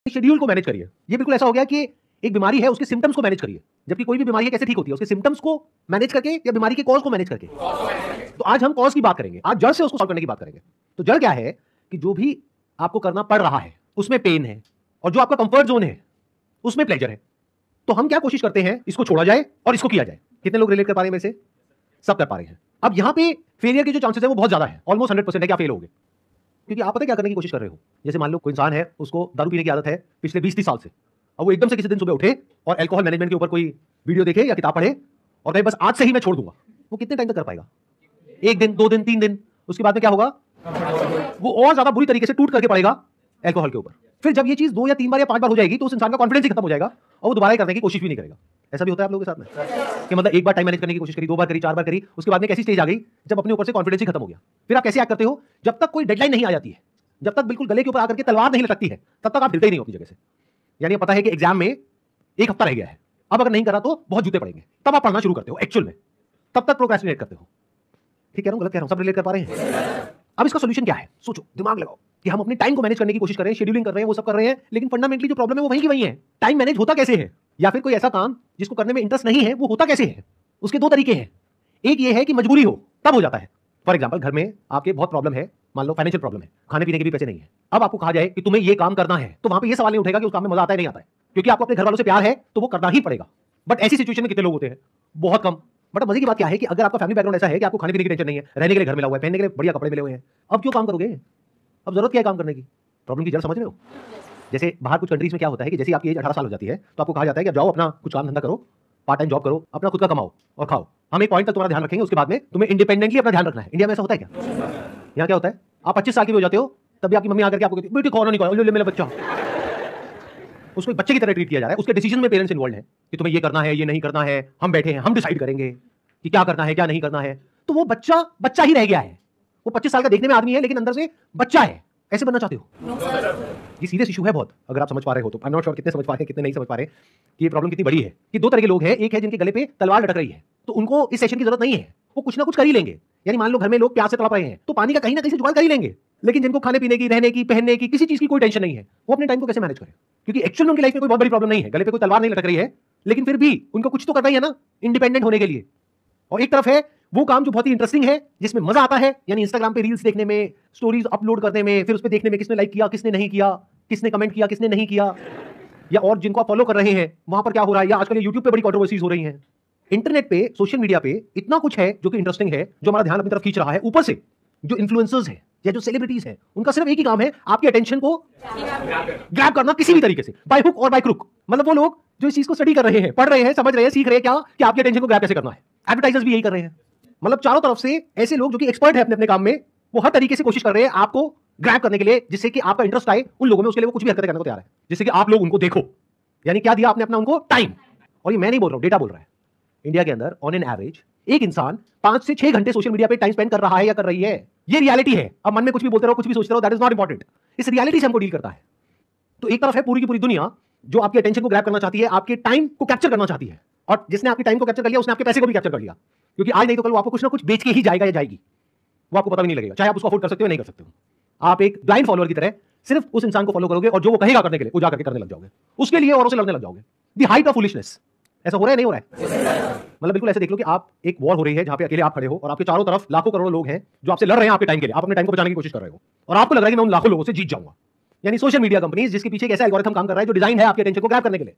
Schedule को manage करिए। ये बिल्कुल ऐसा हो गया कि एक बीमारी है, उसके सिम्टम्स को मैनेज करिए, जबकि कोई भी बीमारी है कैसे ठीक होती है, उसके सिम्टम्स को मैनेज करके या बीमारी के कॉज को मैनेज करके। तो आज हम कॉज की बात करेंगे, आज जड़ से उसको सॉल्व करने की बात करेंगे। तो जड़ क्या है कि जो भी आपको करना पड़ रहा है उसमें पेन है, और जो आपका कंफर्ट जोन है उसमें प्लेजर है। तो हम क्या कोशिश करते हैं, इसको छोड़ा जाए और इसको किया जाए। कितने लोग रिलेट कर पा रहे हैं में से? सब कर पा रहे हैं। अब यहां पे फेलियर के जो चांसेस है वो बहुत ज्यादा है, ऑलमोस्ट 100% है कि आप फेल होगे, क्योंकि आप पता है क्या करने की कोशिश कर रहे हो। जैसे मान लो कोई इंसान है, उसको दारू पीने की आदत है पिछले 20-30 साल से, अब वो एकदम से किसी दिन सुबह उठे और अल्कोहल मैनेजमेंट के ऊपर कोई वीडियो देखे या किताब पढ़े और कहे बस आज से ही मैं छोड़ दूंगा। वो कितने टाइम तक कर पाएगा? 1 दिन, 2 दिन, 3 दिन। उसके बाद में क्या होगा? वो और ज्यादा बुरी तरीके से टूट करके पड़ेगा अल्कोहल के ऊपर। फिर जब ये चीज 2 या 3 बार या 5 बार हो जाएगी तो उस इंसान का कॉन्फिडेंस ही खत्म हो जाएगा और वो दोबारा करने की कोशिश भी नहीं करेगा। ऐसा भी होता है आप लोगों के साथ में कि मतलब एक बार टाइम मैनेज करने की कोशिश करी, 2 बार करी, 4 बार करी, उसके बाद में कैसी स्टेज आ गई जब अपने ऊपर से कॉन्फिडेंस ही खत्म हो गया। फिर आप कैसे एक्ट करते हो? जब तक कोई डेडलाइन नहीं आ जाती है, जब तक बिल्कुल गले के ऊपर आकर के तलवार नहीं लटकती है, तब तक आप हिलते ही नहीं अपनी जगह से। यानी पता है कि एग्जाम में 1 हफ्ता रह गया है, अब अगर नहीं करा तो बहुत जूते पड़ेंगे, तब आप पढ़ना शुरू करते हो एक्चुअल में, तब तक प्रोक्रेस्टिनेट करते हो। ठीक कह रहा हूं, गलत कह रहा हूं? सब रिलेट कर पा रहे हैं? अब इसका सोल्यूशन क्या है? सोचो, दिमाग लगाओ कि हम अपने टाइम को मैनेज करने की कोशिश कर रहे हैं, शेड्यूलिंग कर रहे हैं, वो सब कर रहे हैं, लेकिन फंडामेंटली जो प्रॉब्लम है वो वहीं की वहीं है। टाइम मैनेज होता कैसे है? या फिर कोई ऐसा काम जिसको करने में इंटरेस्ट नहीं है वो होता कैसे है? उसके 2 तरीके हैं। एक ये है कि मजबूरी हो तब हो जाता है। फॉर एग्जाम्पल, घर में आपके बहुत प्रॉब्लम है, मान लो फाइनेंशियल प्रॉब्लम है, खाने पीने के भी पैसे नहीं है। अब आपको कहा जाए कि तुम्हें ये काम करना है, तो वहां पे ये सवाल नहीं उठेगा कि उस काम में मजा आता है नहीं आता है, क्योंकि आपको अपने घर वालों से प्यार है तो वो करना ही पड़ेगा। बट ऐसी सिचुएशन में कितने लोग होते हैं? बहुत कम। बट मजे की बात क्या है कि अगर आपका फैमिली बैकग्राउंड ऐसा है कि आपको खाने पीने की टेंशन नहीं है, रहने के लिए घर मिला हुआ है, पहनने के लिए बढ़िया कपड़े मिले हुए हैं, अब क्यों काम करोगे? अब जरूरत क्या है काम करने की? प्रॉब्लम की जड़ समझ रहे हो? जैसे बाहर कुछ कंट्रीज में क्या होता है कि जैसे आपकी एज 18 साल हो जाती है तो आपको कहा जाता है कि अब जाओ अपना कुछ काम धंधा करो, पार्ट टाइम जॉब करो, अपना खुद का कमाओ और खाओ। हम एक पॉइंट तक तुम्हारा ध्यान रखेंगे, उसके बाद में तुम्हें इंडिपेंडेंटली अपना ध्यान रखना है। इंडिया में ऐसा होता है क्या? यहाँ क्या होता है, आप 25 साल की भी हो जाते हो तब भी आपकी मम्मी आकर के आपको कहती है बेटी खाना नहीं खाओ, ले मेरा बच्चा। उसको एक बच्चे की तरह ट्रीट किया जा रहा है। उसके डिसीजन में पेरेंट्स इन्वॉल्व है कि तुम्हें ये करना है, ये नहीं करना है, हम बैठे हैं, हम डिसाइड करेंगे कि क्या करना है क्या नहीं करना है। तो वो बच्चा बच्चा ही रह गया है। वो 25 साल का देखने में आदमी है लेकिन अंदर से बच्चा है। ऐसे बनना चाहते हो? ये सीरियस इशू है बहुत, अगर आप समझ पा रहे हो तो। आई एम नॉट श्योर कितने समझ पा रहे हैं कितने नहीं समझ पा रहे कि ये प्रॉब्लम कितनी बड़ी है। कि 2 तरह के लोग हैं, एक है जिनके गले पे तलवार लटक रही है, तो उनको इस सेशन की जरूरत नहीं है, वो कुछ ना कुछ कर ही लेंगे। यानी मान लो घर में लोग प्यास से तड़प रहे हैं तो पानी का कहीं ना कहीं से जुगाड़ कर ही लेंगे। लेकिन जिनको खाने पीने की, रहने की, पहनने की, किसी चीज की कोई टेंशन नहीं है, वो अपने टाइम को कैसे मैनेज करें? क्योंकि एक्चुअल में उनकी लाइफ में कोई बहुत बड़ी प्रॉब्लम नहीं है, गले पे कोई तलवार नहीं लटक रही है, लेकिन फिर भी उनको कुछ तो करना ही है ना इंडिपेंडेंट होने के लिए। और एक तरफ है वो काम जो बहुत ही इंटरेस्टिंग है, जिसमें मजा आता है, यानी इंस्टाग्राम पे रील्स देखने में, स्टोरीज अपलोड करने में, फिर उस पे देखने में किसने लाइक किया, किसने नहीं किया, किसने कमेंट किया, किसने नहीं किया, या और जिनको आप फॉलो कर रहे हैं वहां पर क्या हो रहा है, या आजकल यूट्यूब पे बड़ी कंट्रोवर्सीज हो रही हैं। इंटरनेट पे, सोशल मीडिया पे इतना कुछ है जो कि इंटरेस्टिंग है, जो हमारा ध्यान अपनी तरफ खींच रहा है। ऊपर से जो इन्फ्लुएंसर्स हैं या जो सेलिब्रिटीज हैं, उनका सिर्फ एक ही काम है आपकी अटेंशन को ग्रैब करना किसी भी तरीके से, बाय हुक और बाय क्रुक। मतलब वो लोग जो इस चीज को स्टडी कर रहे हैं, पढ़ रहे हैं, समझ रहे हैं, सीख रहे हैं क्या कि आपकी अटेंशन को ग्रैब कैसे करना है। एडवर्टाइजर्स भी यही कर रहे हैं। मतलब चारों तरफ से ऐसे लोग जो कि एक्सपर्ट है अपने अपने काम में, वो हर तरीके से कोशिश कर रहे हैं आपको ग्रैब करने के लिए, जिससे कि आपका इंटरेस्ट आए उन लोगों में, उसके लिए वो कुछ भी हरकतें करने को तैयार है, जिससे कि आप लोग उनको देखो। यानी क्या दिया आपने अपना उनको? टाइम। और ये मैं नहीं बोल रहा हूं, डेटा बोल रहा है। इंडिया के अंदर ऑन एन एवरेज एक इंसान 5 से 6 घंटे सोशल मीडिया पे टाइम स्पेंड कर रहा है या कर रही है। ये रियलिटी है। अब मन में कुछ भी बोलते रहो, कुछ भी सोचते रहो, दैट इज नॉट इंपॉर्टेंट। इस रियलिटी से हमको डील करता है। तो एक तरफ है पूरी की पूरी दुनिया जो आपकी अटेंशन को ग्रैब करना चाहती है, आपके टाइम को कैप्चर करना चाहती है, और जिसने आपके टाइम को कैप्चर कर लिया उसने आपके पैसे को भी कैप्चर कर लिया, क्योंकि आज नहीं तो कल वो आपको कुछ ना कुछ बेच के ही जाएगा या जाएगी, वो आपको पता भी नहीं लगेगा, चाहे आप उसको अफोर्ड कर सकते हो नहीं कर सकते हो। आप एक ब्लाइंड फॉलोअर की तरह सिर्फ उस इंसान को फॉलो करोगे और जो वो कहेगा करने के लिए वो जाकर के करने लग जाओगे, उसके लिए औरों से लड़ने लग जाओगे। The height of foolishness. ऐसा हो रहा है नहीं हो रहा है? मतलब बिल्कुल ऐसे देख लो कि आप एक वॉर हो रही है जहां पे अकेले आप खड़े हो और आपके चारों तरफ लाखों करोड़ों लोग हैं जो आपसे लड़ रहे हैं आपके टाइम के लिए। आप अपने टाइम को बचाने की कोशिश कर रहे हो और आपको लग रहा है कि मैं उन लाखों लोगों से जीत जाऊंगा। यानी सोशल मीडिया कंपनीज जिसके पीछे एक ऐसा एल्गोरिथम काम कर रहा है जो डिजाइन है आपके अटेंशन को ग्रैब करने के लिए।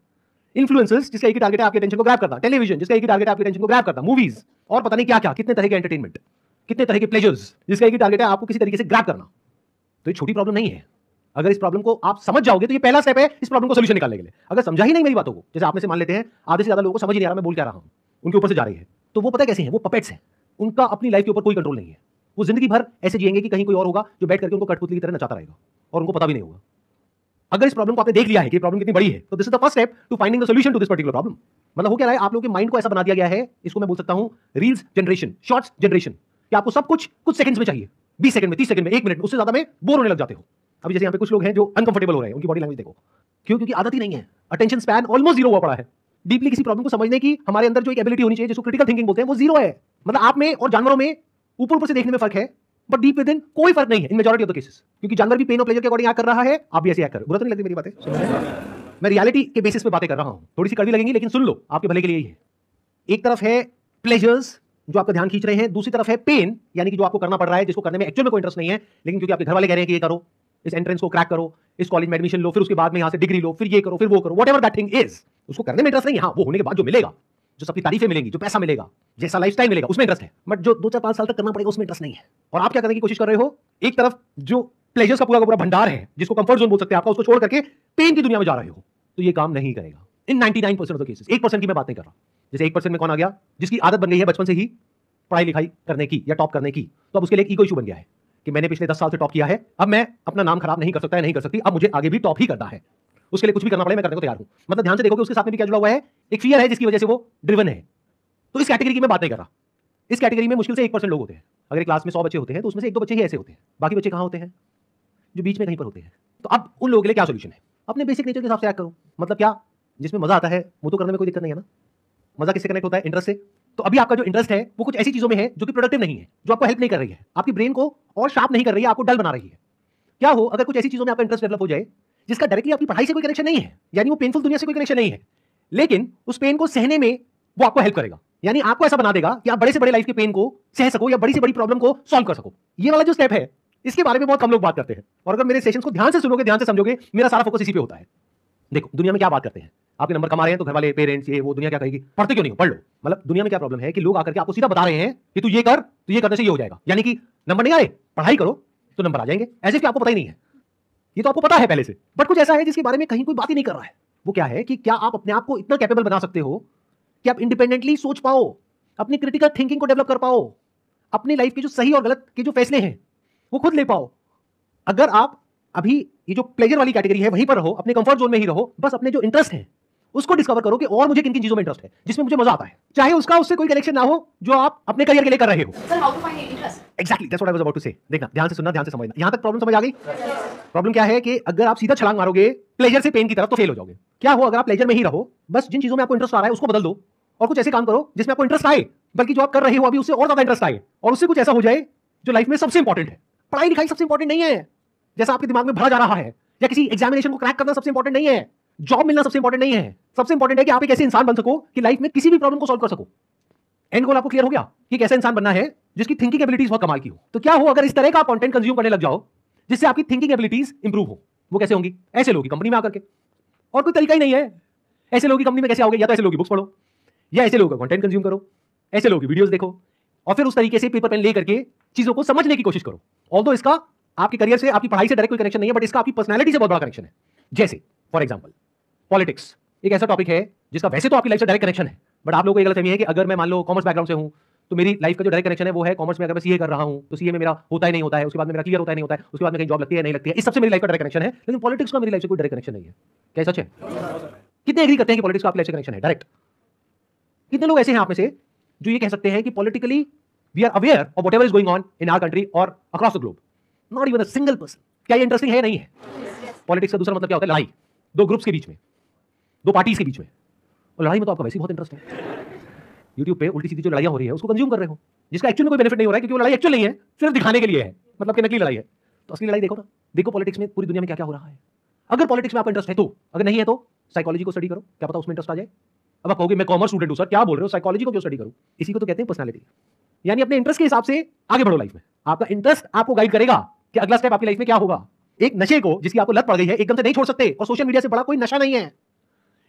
इन्फ्लुएंसर्स जिसका एक ही टारगेट है आपके अटेंशन को ग्रैब करना। टेलीविजन जिसका एक ही टारगेट है आपके अटेंशन को ग्रैब करना। मूवीज और पता नहीं क्या क्या, कितने तरह के एंटरटेनमेंट, कितने तरह के प्लेजर्स जिसका एक ही टारगेट है आपको किसी तरीके से ग्रैब करना। तो ये छोटी प्रॉब्लम नहीं है। अगर इस प्रॉब्लम को आप समझ जाओगे तो ये पहला स्टेप है इस प्रॉब्लम को सोल्यूशन निकालने के लिए। अगर समझा ही नहीं मेरी बातों को, जैसे आप में से मान लेते हैं आधे से ज्यादा लोगों को समझ ही नहीं आ रहा मैं बोल क्या रहा हूं, उनके ऊपर से जा रही है, तो वो पता कैसे हैं? वो पपेट्स हैं। उनका अपनी लाइफ के ऊपर कोई कंट्रोल नहीं है। वो जिंदगी भर ऐसे जिएंगे कि कहीं कोई और होगा जो बैठ करके उनको कठपुतली की तरह नचाता रहेगा और उनको पता भी नहीं होगा। अगर इस प्रॉब्लम को आपने देख लिया है कि प्रॉब्लम कितनी बड़ी है, तो this is the first step to finding the solution to this particular problem. मतलब हो क्या रहा है, आप लोगों के माइंड को ऐसा बना दिया गया है, इसको मैं बोल सकता हूं रील्स जनरेशन, शॉर्ट्स जनरेशन, कि आपको सब कुछ सेकंड्स में चाहिए, 20 सेकंड में, 30 सेकंड में, 1 मिनट, उससे ज्यादा में बोर होने लग जाते हो। अभी जैसे यहाँ पे कुछ लोग हैं जो अनकंफर्टेबल हो रहे हैं, उनकी बॉडी लैंग्वेज देखो। क्यों? क्योंकि आदत ही नहीं है। अटेंशन स्पैन ऑलमोस्ट जीरो हुआ पड़ा है। डीपली किसी प्रॉब्लम को समझने की हमारे अंदर जो एक एबिलिटी होनी चाहिए जिसको क्रिटिकल थिंकिंग बोलते हैं, वो जीरो है। मतलब आप में और जानवरों में ऊपर ऊपर से देखने में फर्क है, बट डीप विद इन कोई फर्क नहीं है इन मेजॉरिटी ऑफ द केसेस, क्योंकि जानवर भी पेन और प्लेजर के अकॉर्डिंग एक्ट कर रहा है, आप भी ऐसे एक्ट करो। बुरा तो नहीं लगती मेरी बातें? मैं रियलिटी के बेसिस पे बातें कर रहा हूं, थोड़ी सी कड़वी लगेंगी लेकिन सुन लो, आपके भले के लिए ही है। एक तरफ है प्लेजर्स जो आपका ध्यान खींच रहे हैं, दूसरी तरफ है पेन, यानी कि जो आपको करना पड़ रहा है, जिसको करने में एक्चुअल में कोई इंटरेस्ट नहीं है, लेकिन क्योंकि आपके घर वाले कह रहे हैं कि ये करो, इस एंट्रेंस को क्रैक करो, इस कॉलेज में एडमिशन लो, फिर उसके बाद में यहां से डिग्री लो, फिर ये करो, फिर वो करो, व्हाटएवर दैट थिंग इज, उसको करने में इंटरेस्ट नहीं है। हाँ, वो होने के बाद जो मिलेगा, जो सबकी तारीफें मिलेंगी, जो पैसा मिलेगा, जैसा लाइफस्टाइल मिलेगा, उसमें इंटरेस्ट है, बट जो 2-4-5 साल तक करना पड़ेगा उसमें इंटरेस्ट नहीं है। और आप क्या करने की कोशिश कर रहे हो? एक तरफ जो प्लेजर्स का पूरा भंडार है, जिसको कंफर्ट जोन बोल सकते हैं आपका, उसको छोड़ करके पेन की दुनिया में जा रहे हो, तो ये काम नहीं करेगा इन 99% ऑफ द केसेस। 1% की मैं बात नहीं कर रहा। जैसे 1% में कौन आ गया? जिसकी आदत बन गई है बचपन से ही पढ़ाई लिखाई करने की या टॉप करने की, तो अब उसके लिए एक ईगो इशू बन गया है कि मैंने पिछले 10 साल से टॉप किया है, अब मैं अपना नाम खराब नहीं कर सकता है, नहीं कर सकती, अब मुझे आगे भी टॉप ही करना है, उसके लिए कुछ भी करना पड़े मैं करने को तैयार हूं। मतलब ध्यान से देखो कि उसके साथ में भी क्या जुड़ा हुआ है, एक फियर है जिसकी वजह से वो ड्रिवन है। तो इस कैटेगरी की मैं बात नहीं कर रहा। इस कैटेगरी में मुश्किल से 1% लोग होते हैं। अगर क्लास में 100 बच्चे होते हैं तो उसमें से 1-2 बच्चे ही ऐसे होते हैं, बाकी बच्चे कहां होते हैं? जो बीच में कहीं पर होते हैं। तो अब उन लोगों के लिए क्या सोल्यूशन है? अपने बेसिक नेचर के हिसाब से एक्ट करो। मतलब क्या? जिसमें मजा आता है वो तो करने में कोई दिक्कत नहीं है ना। मजा किससे कनेक्ट होता है? इंटरेस्ट से। तो अभी आपका जो इंटरेस्ट है वो कुछ ऐसी चीजों में है जो कि प्रोडक्टिव नहीं है, जो आपको हेल्प नहीं कर रही है, आपकी ब्रेन को और शार्प नहीं कर रही है, आपको डल बना रही है। क्या हो अगर कुछ ऐसी चीजों में आपका इंटरेस्ट डेवलप हो जाए जिसका डायरेक्टली आपकी पढ़ाई से कोई कनेक्शन नहीं है, यानी वो पेनफुल दुनिया से कोई कनेक्शन नहीं है, लेकिन उस पेन को सहने में वो आपको हेल्प करेगा, यानी आपको ऐसा बना देगा कि आप बड़े से बड़े लाइफ के पेन को सह सको या बड़ी से बड़ी प्रॉब्लम को सॉल्व कर सको। ये वाला जो स्टेप है इसके बारे में बहुत कम लोग बात करते हैं, और अगर मेरे सेशंस को ध्यान से सुनोगे, ध्यान से समझोगे, मेरा सारा फोकस इसी पे होता है। देखो दुनिया में क्या बात करते हैं, आपके नंबर कमा रहे हैं तो घर वाले, पेरेंट्स, ये वो, दुनिया क्या कहेगी? पढ़ते क्यों नहीं हो? पढ़ लो। मतलब दुनिया में क्या प्रॉब्लम है कि लोग आकर के आपको सीधा बता रहे हैं कि तू ये कर, तो ये करने से ये हो जाएगा, यानी कि नंबर नहीं आए, पढ़ाई करो तो नंबर आ जाएंगे। ऐसे कि आपको पता ही नहीं है, ये तो आपको पता है पहले से, बट कुछ ऐसा है जिसके बारे में कहीं कोई बात ही नहीं कर रहा है। वो क्या है कि क्या आप अपने आप को इतना कैपेबल बना सकते हो कि आप इंडिपेंडेंटली सोच पाओ, अपनी क्रिटिकल थिंकिंग को डेवलप कर पाओ, अपनी लाइफ के जो सही और गलत के जो फैसले हैं वो खुद ले पाओ। अगर आप अभी ये जो प्लेजर वाली कैटेगरी है वहीं पर रहो, अपने कंफर्ट जोन में ही रहो, बस अपने जो इंटरेस्ट है उसको डिस्कवर करो कि और मुझे किन किन चीजों में इंटरेस्ट है, जिसमें मुझे मजा आता है, चाहे उसका उससे कोई कनेक्शन ना हो जो आप अपने करियर के लिए कर रहे हो। Sir, how to find interest? Exactly that's what I was about to say. देखना, ध्यान से सुनना, ध्यान से समझना। यहां तक प्रॉब्लम समझ आ गई? प्रॉब्लम क्या है कि अगर आप सीधा छलांग मारोगे प्लेजर से पेन की तरफ तो फेल हो जाओगे। क्या हो अगर आप प्लेजर में ही रहो, बस जिन चीजों में आपको इंटरेस्ट आ रहा है उसको बदल दो और कुछ ऐसे काम करो जिसमें आपको इंटरेस्ट आए, बल्कि जो आप कर रहे हो अभी उससे और ज्यादा इंटरेस्ट आए, और उससे कुछ ऐसा हो जाए जो लाइफ में सबसे इंपॉर्टेंट है। पढ़ाई लिखाई सबसे इंपॉर्टेंट नहीं है जैसा आपके दिमाग में भरा जा रहा है, या किसी एग्जामिनेशन को क्रैक करना सबसे इंपॉर्टेंट नहीं है, जॉब मिलना सबसे इंपॉर्टेंट नहीं है। सबसे इंपॉर्टेंट है कि आप एक ऐसे इंसान बन सको कि लाइफ में किसी भी प्रॉब्लम को सॉल्व कर सको। एंड गोल आपको क्लियर हो गया कि कैसे इंसान बनना है जिसकी थिंकिंग एबिलिटीज बहुत कमाल की हो। तो क्या हो अगर इस तरह का कंटेंट कंज्यूम करने लग जाओ जिससे आपकी थिंकिंग एबिलिटीज इंप्रूव हो? वो कैसे होंगी? ऐसे लोगों की कंपनी में आकर के, और कोई तरीका ही नहीं है। ऐसे लोगों की कंपनी में कैसे आओगे? या तो ऐसे लोगों की बुक्स पढ़ो, या ऐसे लोगों का कंटेंट कंज्यूम करो, ऐसे लोगों की वीडियोस देखो, और फिर उस तरीके से पेपर पेन ले करके चीजों को समझने की कोशिश करो। ऑल्दो इसका आपकी करियर से, आपकी पढ़ाई से डायरेक्ट कोई कनेक्शन नहीं है, बट इसका आपकी पर्सनैलिटी से बहुत बड़ा कनेक्शन है। जैसे फॉर एग्जाम्पल पॉलिटिक्स एक ऐसा टॉपिक है जिसका वैसे तो आपकी लाइफ से डायरेक्ट कनेक्शन है, बट आप लोगों को ये गलतफहमी है कि अगर मैं मान लो कॉमर्स बैकग्राउंड से हूं तो मेरी लाइफ का जो डायरेक्ट कनेक्शन है वो है कॉमर्स में। अगर मैं सीए कर रहा हूं तो सीए में मेरा होता ही नहीं होता है, उसके बाद में मेरा क्लियर होता ही नहीं होता है, उसके बाद में कहीं जॉब लगती है नहीं लगती है, इस सबसे मेरी लाइफ का डायरेक्ट कनेक्शन है। लेकिन पॉलिटिक्स का मेरी लाइफ से कोई डायरेक्ट कनेक्शन नहीं है। क्या सच है? कितने एग्री करते हैं कि पॉलिटिक्स का आपकी लाइफ से कनेक्शन है डायरेक्ट? कितने लोग ऐसे हैं आप में से जो ये कह सकते हैं कि politically we are aware of whatever is going on in our country और across the globe? Not even a single person. क्या ये इंटरेस्टिंग है? नहीं है। पॉलिटिक्स का दूसरा मतलब क्या होता है? लड़ाई, दो ग्रुप्स के बीच में, दो पार्टीज के बीच में। और लड़ाई में तो आपका वैसे ही बहुत इंटरेस्ट है। YouTube पे उल्टी सीधी जो लड़ाइयां हो रही है उसको कंज्यूम कर रहे हो, जिसका एक्चुअली कोई बेनिफिट नहीं हो रहा है, क्योंकि वो लड़ाई एक्चुअल नहीं है, सिर्फ दिखाने के लिए है, मतलब कि नकली लड़ाई है। तो असली लड़ाई देखो ना, देखो पॉलिटिक्स में पूरी दुनिया में क्या क्या हो रहा है। अगर पॉलिटिक्स में आपका इंटरेस्ट है तो, अगर नहीं है तो साइकोलॉजी को स्टडी करो, क्या पता उसमें इंटरेस्ट आ जाए। अब आप कहोगे मैं कॉमर्स स्टूडेंट हूं सर, क्या बोल रहे हो, साइकोलॉजी को क्यों स्टडी करूं? इसी को तो कहते हैं पर्सनालिटी। यानी अपने इंटरेस्ट के हिसाब से आगे बढ़ो लाइफ में। आपका इंटरेस्ट आपको गाइड करेगा कि अगला स्टेप आपकी लाइफ में क्या होगा। एक नशे को जिसकी आपको लत पड़ गई है एकदम से नहीं छोड़ सकते, और सोशल मीडिया से बड़ा कोई नशा नहीं है।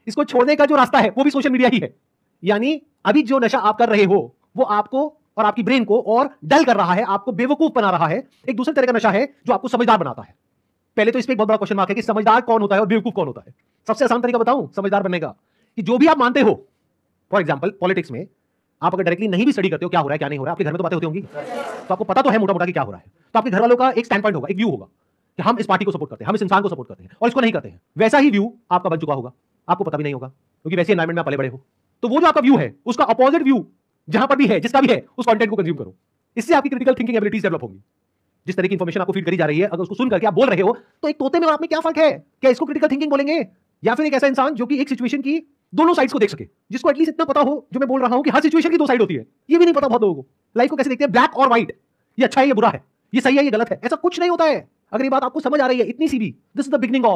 इसको छोड़ने का जो रास्ता है वो भी सोशल मीडिया ही है। यानी अभी जो नशा आप कर रहे हो वो आपको और आपकी ब्रेन को और डल कर रहा है, आपको बेवकूफ बना रहा है। एक दूसरे तरह का नशा है जो आपको समझदार बनाता है। पहले तो इस पे एक बहुत बड़ा क्वेश्चन मार्क है कि समझदार कौन होता है और बेवकूफ कौन होता है। सबसे आसान तरीका बताऊं समझदार बनने का, कि जो भी आप मानते हो, फॉर एग्जांपल पॉलिटिक्स में आप अगर डायरेक्टली नहीं भी स्टडी करते हो क्या हो रहा है क्या नहीं हो रहा है, आपके घर में तो बातें होती होंगी, तो आपको पता तो है मोटा मोटा कि क्या हो रहा है। तो आपके घर वालों का एक स्टैंड पॉइंट होगा, एक व्यू होगा कि हम इस पार्टी को सपोर्ट करते हैं, हम इस इंसान को सपोर्ट करते हैं, और इसको नहीं करते हैं। वैसा ही व्यू आपका बन चुका होगा, आपको पता भी नहीं होगा, क्योंकि वैसे एनवायरमेंट में आप पले बड़े हो। तो वो जो आपका व्यू है उसका अपोजिट व्यू जहां पर भी है, जिसका भी है, उस कंटेंट को कंज्यूम करो। इससे आपकी क्रिटिकल थिंकिंग एबिलिटीज डेवलप होंगी। जिस तरह की इंफॉर्मेशन आपको फीड करी जा रही है, अगर उसको सुन करके आप बोल रहे हो तो एक तोते में और आप में क्या फर्क है? क्या इसको क्रिटिकल थिंकिंग बोलेंगे, या फिर एक ऐसा इंसान जो कि एक सिचुएशन की दोनों साइड्स को देख सके, जिसको एटलीस्ट इतना पता हो जो मैं बोल रहा हूं कि हर सिचुएशन की दो साइड होती है। ये भी नहीं पता बहुत लोगों को। लाइफ को कैसे देखते हैं, ब्लैक और व्हाइट, ये अच्छा है ये बुरा है, ये सही है ये गलत है, ऐसा कुछ नहीं होता है। अगर ये बात आपको समझ आ रही है इतनी सी भी, this is the beginning of